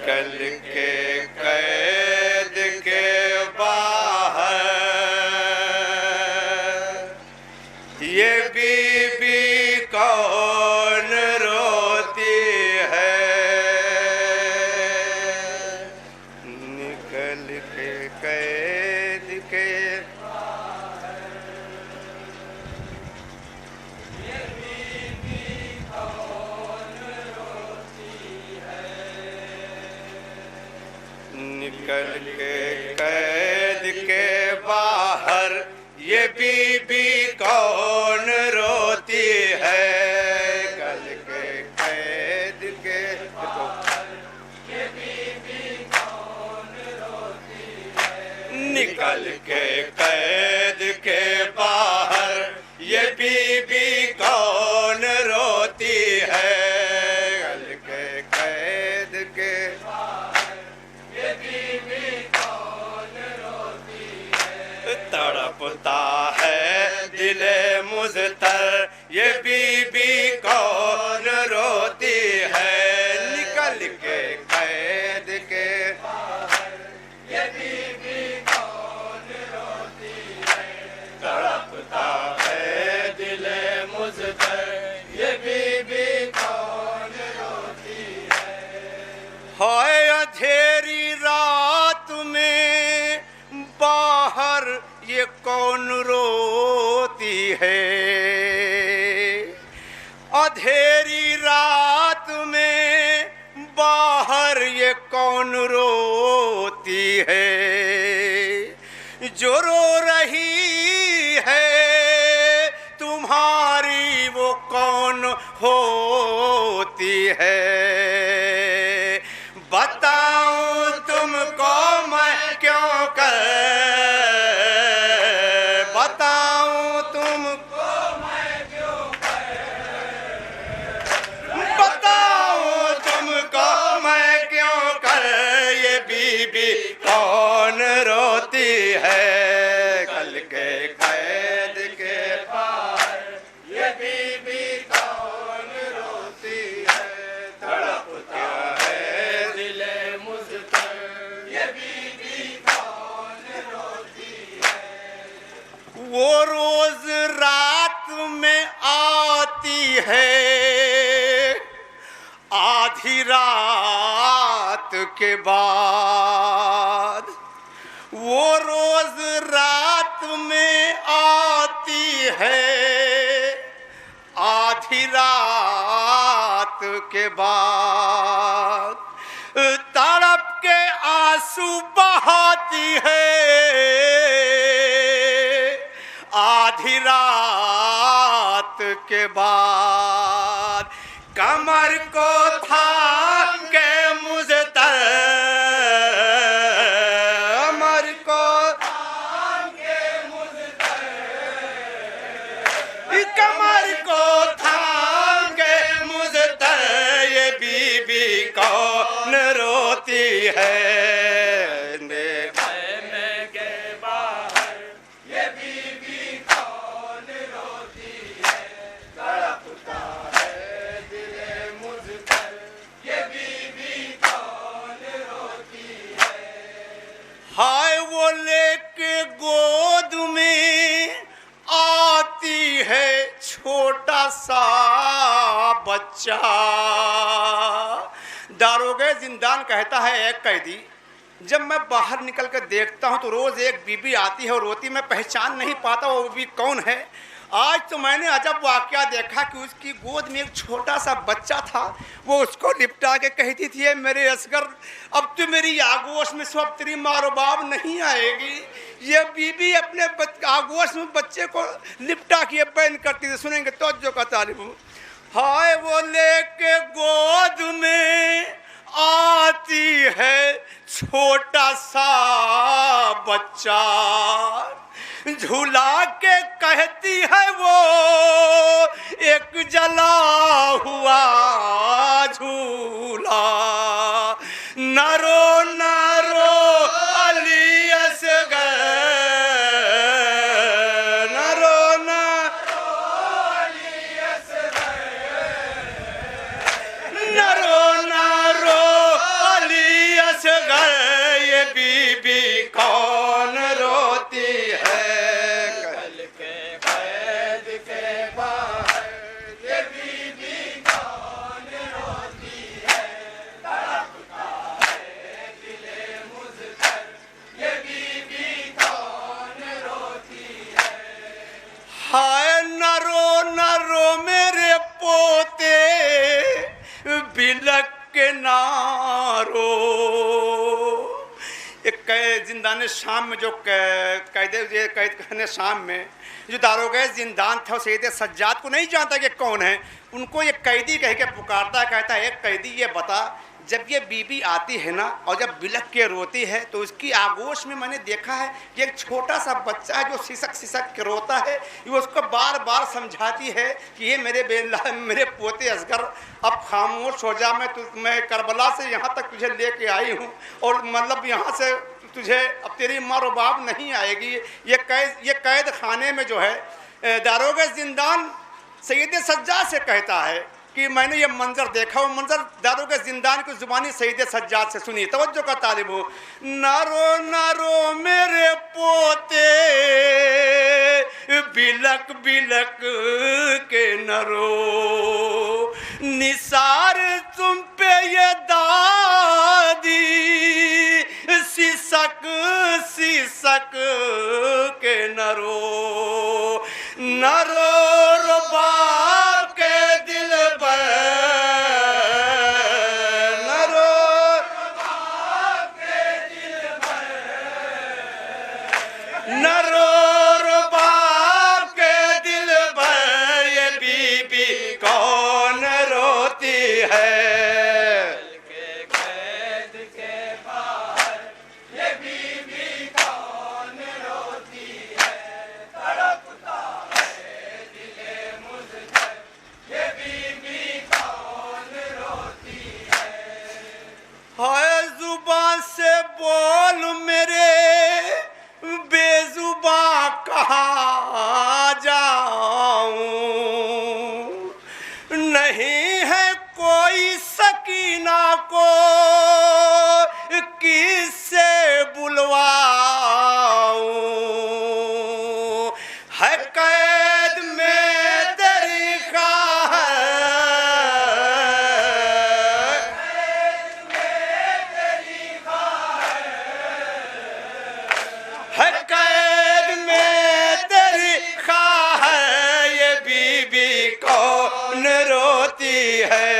निकल के कैद के बाहर ये बीबी कौन रोती है। निकल के कैद के निकल के कैद के बाहर ये बीबी कौन रोती है। कल के कैद के ये बीबी कौन रोती है। निकल के कैद के बाहर ये बीबी कौन रोती है। कल के कैद के तड़पता है दिले मुझतर ये बीबी कौन रोती है। निकल के कैद के ये बीबी कौन रोती है। तड़पता है दिले मुझतर ये बीबी कौन रोती है। हाय अंधेरी रात में बाहर ये कौन रोती है। अंधेरी रात में बाहर ये कौन रोती है। जो रो रही है तुम्हारी वो कौन होती है। बताऊं तुमको मैं क्यों कर बताऊं तुमको मैं क्यों कर बताऊं तुमको मैं क्यों कर ये बीबी कौन रोती है। कल के कैद के बाहर ये बीबी कौन रोती है। तड़पता है दिले मुझतर ये बीबी कौन रोती है। वो रोज रात में आती है आधी रात के बाद। वो रोज रात में आती है आधी रात के बाद। तड़प के आंसू बहाती है आधी रात के बाद। कमर को थाम के मुझे कमर को थाम के मुझे कमर को थाम के मुझे ये बीबी कौन रोती है। हाय वो लेके गोद में आती है छोटा सा बच्चा। दारोगे जिंदान कहता है एक कैदी, जब मैं बाहर निकल कर देखता हूँ तो रोज एक बीबी आती है और रोती, मैं पहचान नहीं पाता वो बीबी कौन है। आज तो मैंने अजब वाकया देखा कि उसकी गोद में एक छोटा सा बच्चा था। वो उसको लिपटा के कहती थी मेरे असगर अब तो मेरी आगोश में सब तेरी मारो बाप नहीं आएगी। ये बीबी अपने आगोश में बच्चे को लिपटा के बैन करती थी। सुनेंगे तो जो का तारीफ। हाय वो लेके गोद में आती है छोटा सा बच्चा। झूला के कहती है वो एक जला हुआ झूला। नरो नरो अली असगर नरो नरो अली असगर नरो नरो अली के नारो। एक कैद जिंदान शाम में जो कैद खाने शाम में जो दारोगा जिंदान था सैयद सज्जाद को नहीं जानता कि कौन है, उनको ये कैदी कह के पुकारता है, कहता है एक कैदी ये बता, जब ये बीबी आती है ना और जब बिलख के रोती है तो उसकी आगोश में मैंने देखा है कि एक छोटा सा बच्चा है जो सिसक सिसक के रोता है, ये उसको बार बार समझाती है कि ये मेरे पोते असगर अब खामोश हो जा, मैं करबला से यहाँ तक तुझे लेके आई हूँ और मतलब यहाँ से तुझे अब तेरी माँ बाप नहीं आएगी। ये कैद खाने में जो है दारोगा जिंदान सैयद सज्जाद से कहता है कि मैंने ये मंजर देखा। वो मंजर दारोगा जिंदान की जुबानी सैयद सज्जाद से सुनी। तवज्जो का तालिब हो। नारो नारो मेरे पोते बिलक बिलक के नरो, निसार तुम पे ये दादी सिसक सिसक के नरो, नरो रुबा के दिल पर, नरो रुबा के दिल पर, नरो रुबा के दिल पर ये बीबी कौन रोती है। हाय जुबान से बोल मेरे बेजुबा कहाँ जाऊं, नहीं है कोई सकीना को किससे बुलवाऊं, है कैद में तेरी कैद में तेरी खा है, ये बीबी कौन रोती है।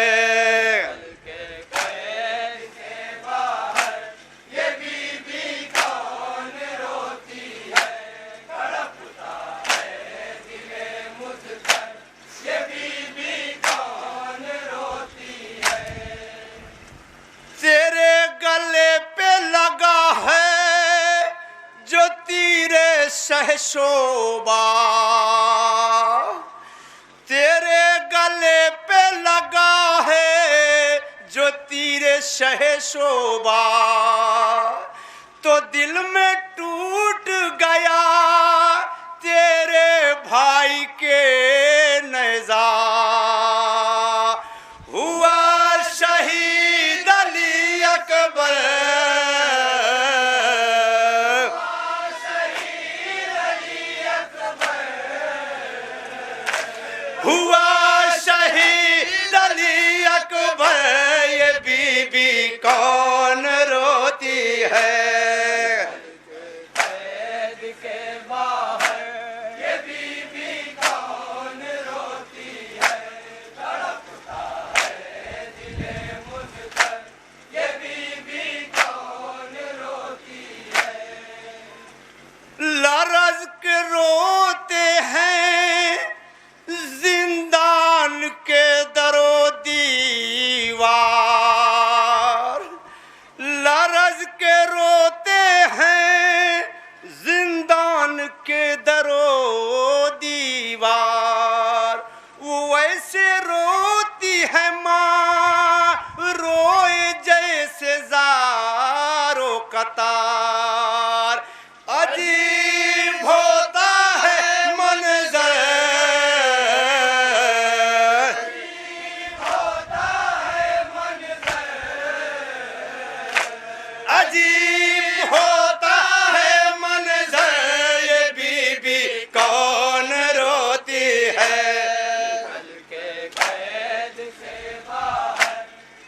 कैद के बाहर ये बीबी कौन रोती है, तड़पता है दिले मुझकर ये बीबी कौन रोती है। तेरे गले पे लगा है जो तीरे शहशोबा, तेरे गले पे लगा है जो तीरे शहशोबा, तो दिल में टूट गया तेरे भाई के नेज़ा, हुआ शहीद अली अकबर, हुआ शहीद अली अकबर, ये बीबी कौन रोती है। कैद के बाहर ये बीबी कौन रोती है, तड़पता है दिले मुझकर ये बीबी कौन रोती है। लरज़ के रोते हैं जिंदान के दरो दीवार, लरज़ के रोते हैं जिंदान के दरो दीवार, वैसे रोती है माँ रोए जैसे ज़ारो कतार, अजीब होता है मंज़र, अजीब होता है मंज़र, ये बीबी कौन रोती है। कल के कैद के बाहर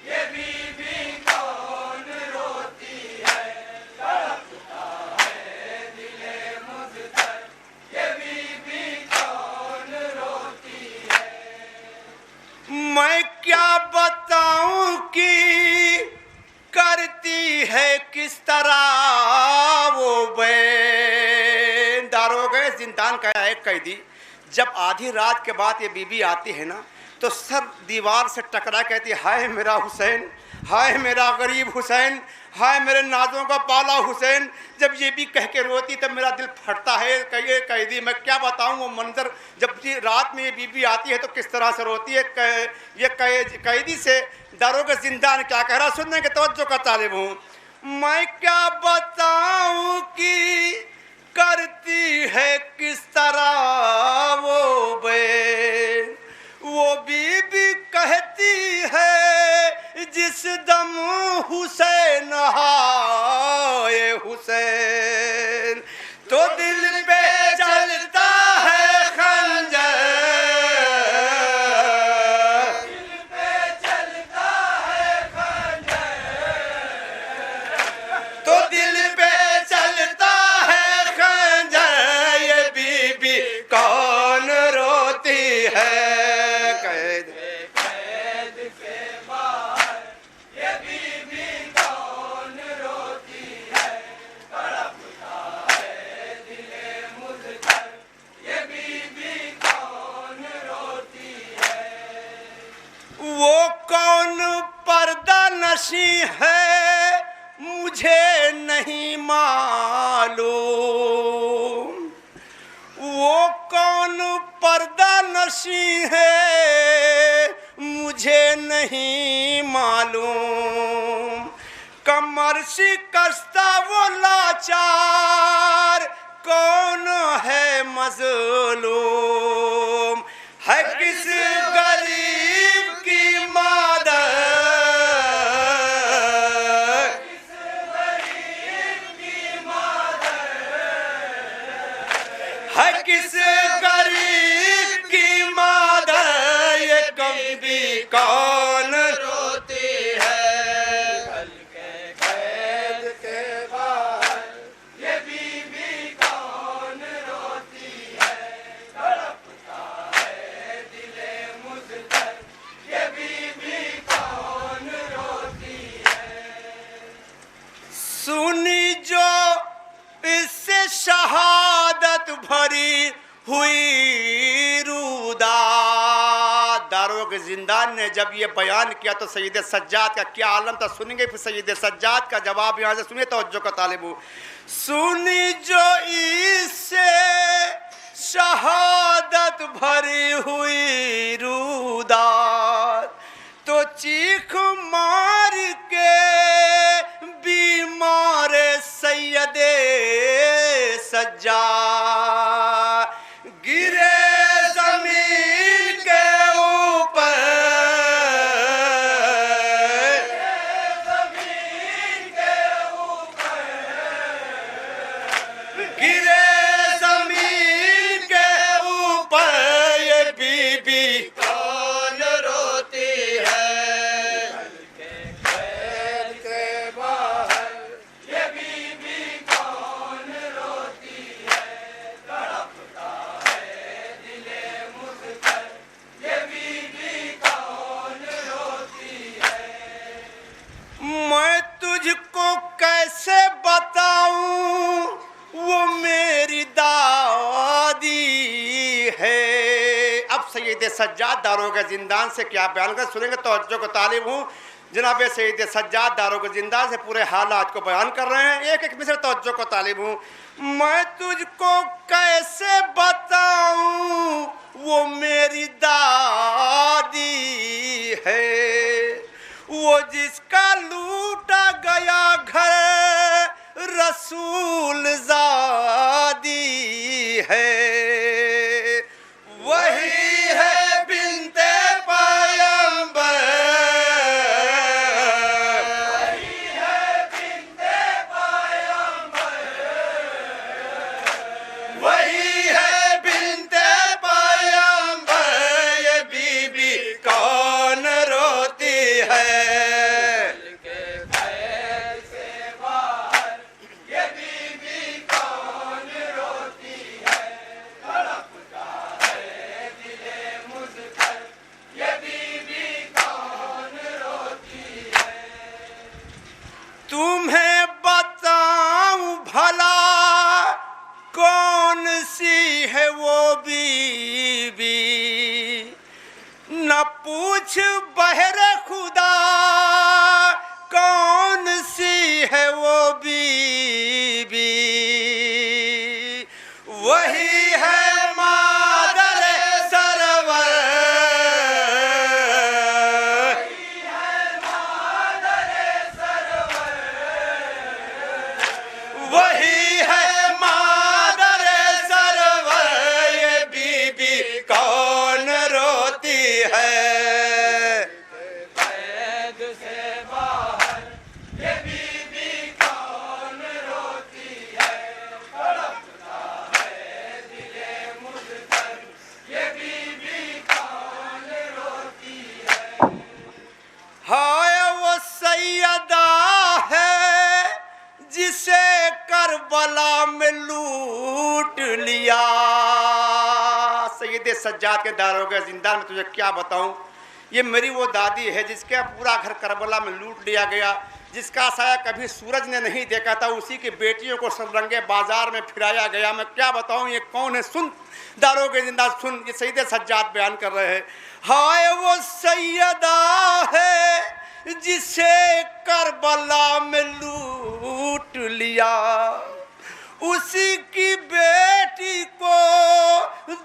ये बीबी कौन रोती है, तड़पता है दिले क्या बताऊं कि करती है किस तरह वो बहन। दारोगा जिंदान का एक कैदी जब आधी रात के बाद ये बीबी आती है ना, तो सर दीवार से टकरा कहती है, हाय मेरा हुसैन, हाय मेरा गरीब हुसैन, हाय मेरे नाजों का पाला हुसैन। जब ये भी कह के रोती तब मेरा दिल फटता है। कहिए कैदी, मैं क्या बताऊं वो मंजर, जब रात में ये बीबी आती है तो किस तरह से रोती है। ये कैदी से दारोगा जिंदान क्या कह रहा, सुनने के तवज्जो का तालिब हूँ। मैं क्या बताऊं कि करती है किस तरह वो बहन। वो बीबी कहती है जिस दम हुसैन हाय हुसैन, तो दिल पे चलता है खंजर, दिल पे चलता है खंजर, तो दिल पे चलता है खंजर। ये बीबी कौन रोती है, वो कौन पर्दा नशी है मुझे नहीं मालूम। वो कौन पर्दा नशी है मुझे नहीं मालूम। कमर शिकस्ता वो लाचार कौन है मजलूम, है किस गरीब की मादर, किस गरीब की मादर, है किस गरीब की मादर। ये कभी कौन रोती है कल के कैद के बाद, ये बीबी कौन रोती है, तड़पता है दिले मुझतर, ये बीबी कौन रोती है। सुनी जो इससे शहादत भरी हुई रूदा। दारोगा जिंदान ने जब ये बयान किया तो सैयद सज्जाद का क्या आलम था, सुनेंगे फिर सैयद सज्जाद का जवाब यहाँ से सुनिए तवज्जो का तालिब हूँ। सुनी जो इससे शहादत भरी हुई रूदात, तो चीख मार के बीमार सैयदे सज्जाद गिरे जमीन के ऊपर, जमीन के ऊपर गिरे जमीन के ऊपर। ये बीबी कौन रोती है कैद के बाहर, ये बीबी कौन रोती है, तड़पता है दिले मुझतर, ये बीबी कौन रोती है। मैं तुझको कैसे बताऊं वो मेरी दादी है। अब सैयद सज्जाद दारोगा जिंदान से क्या बयान कर, सुनेंगे तवज्जो को तालिब हूँ। जनाब सैयद सज्जाद दारोगा जिंदान से पूरे हालात को बयान कर रहे हैं, एक एक मिसर तवज्जो को तालिब हूँ। मैं तुझको कैसे बताऊं वो मेरी दादी है, वो जिसका लूटा गया घर रसूल ज़ादी है। वही है बिन्ते पैगंबर, वही है बिन्ते पैगंबर, वही है बिन्ते पैगंबर। ये बीबी कौन रोती है बला में लूट लिया। सैयद सज्जाद के दारोगा जिंदान में तुझे क्या बताऊं, ये मेरी वो दादी है जिसका पूरा घर करबला में लूट लिया गया, जिसका साया कभी सूरज ने नहीं देखा था, उसी की बेटियों को सररंगे बाजार में फिराया गया। मैं क्या बताऊं ये कौन है, सुन दारोगे जिंदा सुन, ये सैयद सज्जाद बयान कर रहे हैं। हाय वो सैयदा है जिसे करबला में लूट लिया, उसी की बेटी को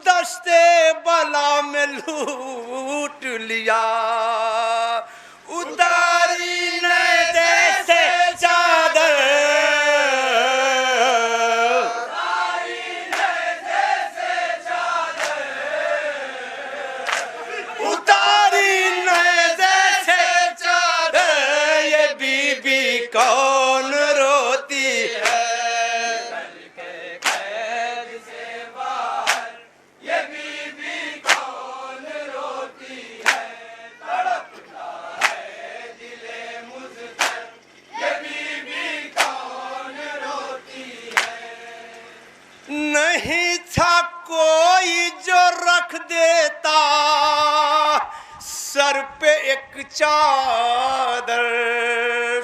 दस्ते बला में लूट लिया। उतारी न जैसे चादर, उतारी न जैसे चादर, ये बीबी कौन रोती है। नहीं था कोई जो रख देता सर पे एक चादर।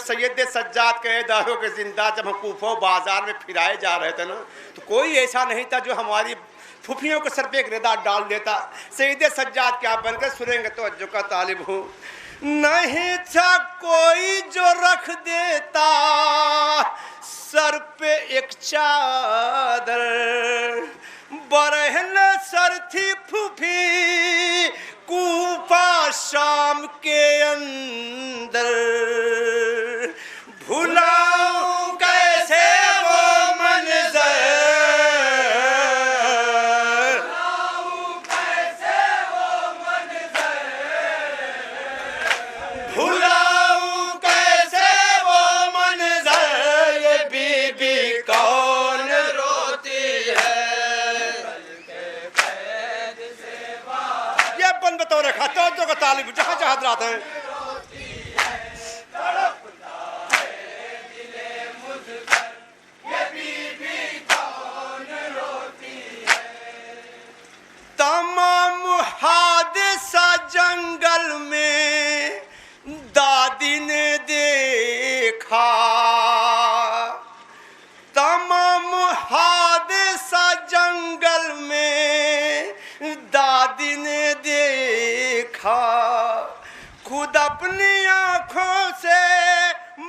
सैयद सज्जाद के दारों के जिंदा जब हम कूफा बाजार में फिराए जा रहे थे ना, तो कोई ऐसा नहीं था जो हमारी फुफियों के सर पे एक रेदा डाल देता। सैयद सज्जाद क्या बनकर सुनेंगे तो अज्जो का तालिब हूँ। नहीं था कोई जो रख देता सर पे एक चादर, बरहन सर थी फूफी कूफा शाम के अंदर। भुलाऊं कैसे वो मंजर, भुलाऊं कैसे वो मंजर, भुलाऊं कैसे वो मंजर, ये बीबी कौन रोती है। ये बन बतौर रखा तो का तालिब जहाँ जहाँ हजरात हैं। तमाम हादसा जंगल में दादी ने देखा, तमाम हादसा जंगल में दादी ने देखा। खुद अपनी आँखों से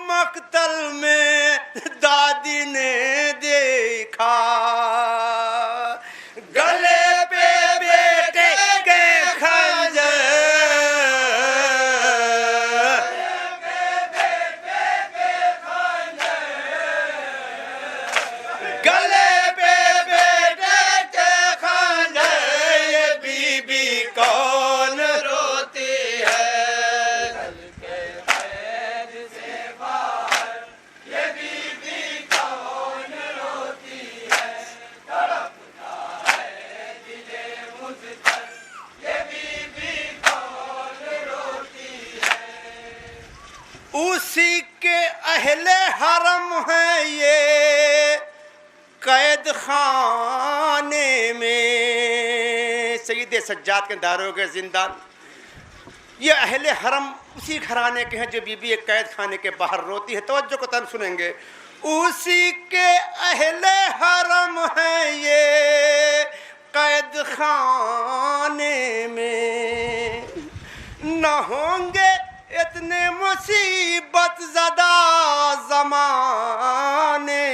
मकतल में दादी ने देखा। गले पे बेटे के खंजर, गले पे बेटे के खंजर, ये बीबी कौन रोती है। ये बीबी कौन रोती है। उसी के अहले हरम है ये कैद खाने में। सैयद सज्जाद के दारोगे जिंदान, ये अहले हरम उसी घराने के हैं जो बीबी एक कैद खाने के बाहर रोती है। तवज्जो को तन सुनेंगे। उसी के अहले हरम है ये कैद खाने में, न होंगे इतने मुसीबत ज़दा ज़माने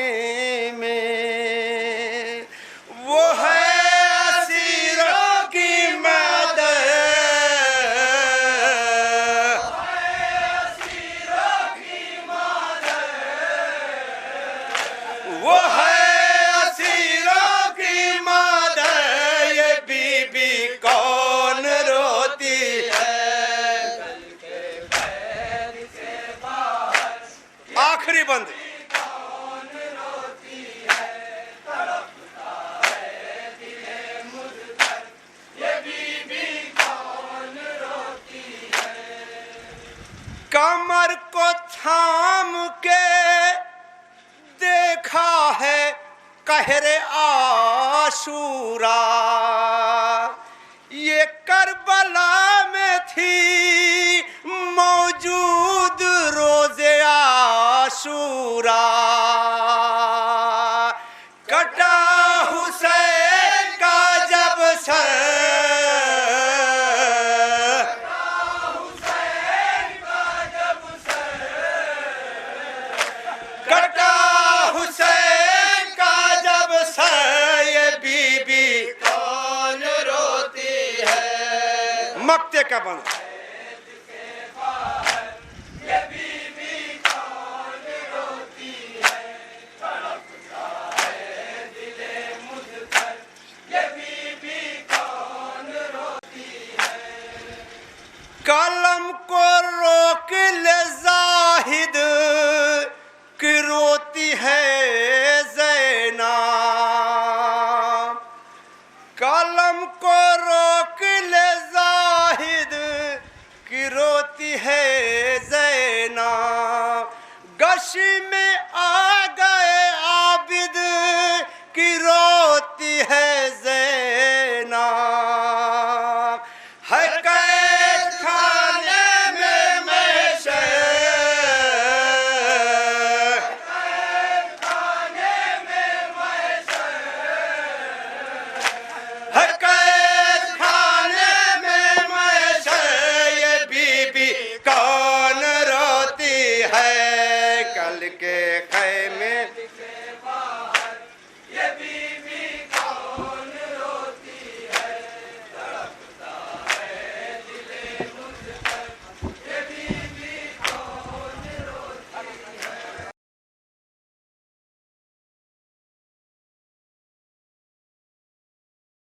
में। वो है असीरों की मदद, वो है असीरों की मदद, ये बीबी कौन रोती है। आखिरी बंद, कमर को थाम के देखा है कहरे आशूरा, ये करबला में थी मौजूद रोज़े आशूरा। कटा हुसैन का जब सर, कटा हुसैन का जब सर, ये बीबी कौन रोती है। मक्ते का बंद कलम को रोक ले जाहिद कि रोती है ज़ैनब, कलम को रोक ले जाहिद कि रोती है ज़ैनब, गशी में आ गए आबिद कि रोती है ज़ैनब। है कैद खाने में मैशे, है कैद खाने में मैशे, ये बीबी कौन रोती है। कल के